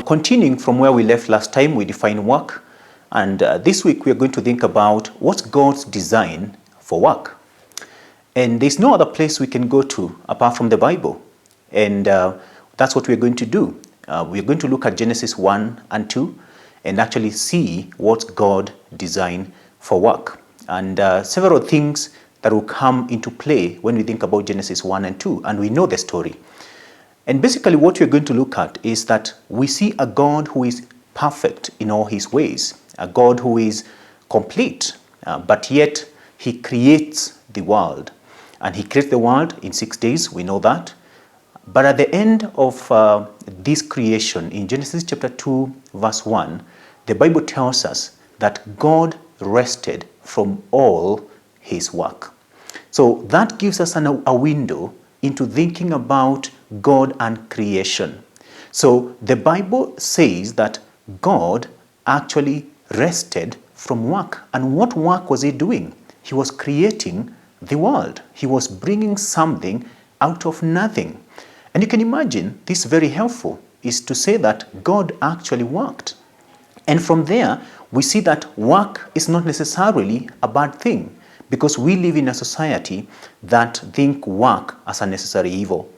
Continuing from where we left last time, we defined work. And this week we are going to think about what's God's design for work. And there's no other place we can go to apart from the Bible. And that's what we're going to do. We're going to look at Genesis 1 and 2 and actually see what God designed for work. And several things that will come into play when we think about Genesis 1 and 2, and we know the story. And basically what we're going to look at is that we see a God who is perfect in all his ways, a God who is complete, but yet he creates the world. And he creates the world in 6 days, we know that. But at the end of this creation, in Genesis chapter 2, verse 1, the Bible tells us that God rested from all his work. So that gives us a window into thinking about God and creation. So the Bible says that God actually rested from work. And what work was he doing? He was creating the world. He was bringing something out of nothing. And you can imagine this very helpful is to say that God actually worked. And from there, we see that work is not necessarily a bad thing, because we live in a society that think work as a necessary evil.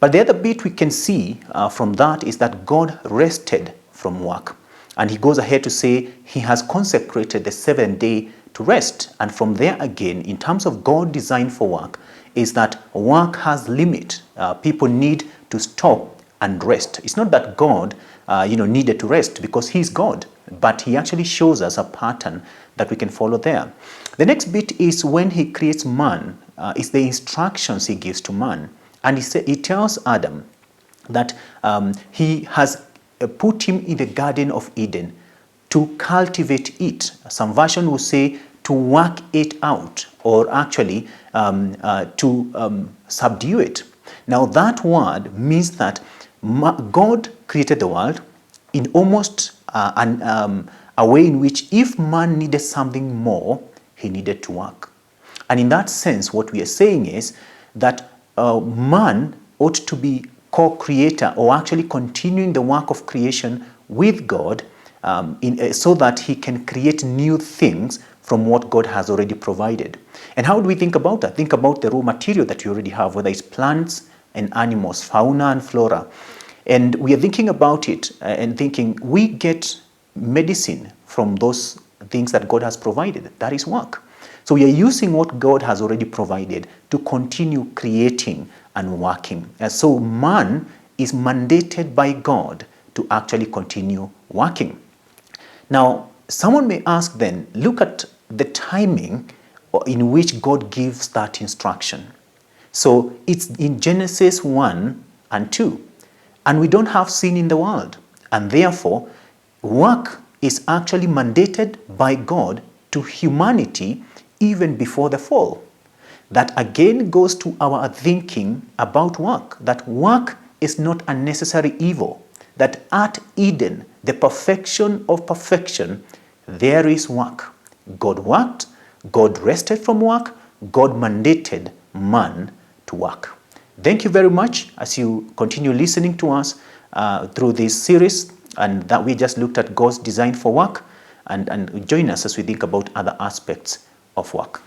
But the other bit we can see from that is that God rested from work. And he goes ahead to say he has consecrated the 7th day to rest. And from there again, in terms of God's design for work, is that work has limit. People need to stop and rest. It's not that God needed to rest because he's God, but he actually shows us a pattern that we can follow there. The next bit is when he creates man, is the instructions he gives to man. And he tells Adam that he has put him in the Garden of Eden to cultivate it. Some version will say to work it out, or actually to subdue it. Now that word means that God created the world in almost a way in which if man needed something more, he needed to work. And in that sense, what we are saying is that man ought to be co-creator, or actually continuing the work of creation with God so that he can create new things from what God has already provided. And how do we think about that? Think about the raw material that you already have, whether it's plants and animals, fauna and flora. And we are thinking about it and thinking we get medicine from those things that God has provided. That is work. So we are using what God has already provided to continue creating and working. And so man is mandated by God to actually continue working. Now, someone may ask then, look at the timing in which God gives that instruction. So it's in Genesis 1 and 2. And we don't have sin in the world. And therefore, work is actually mandated by God to humanity even before the fall. That again goes to our thinking about work, that work is not a necessary evil, that at Eden, the perfection of perfection, there is work. God worked, God rested from work, God mandated man to work. Thank you very much as you continue listening to us through this series, and that we just looked at God's design for work, and join us as we think about other aspects of work.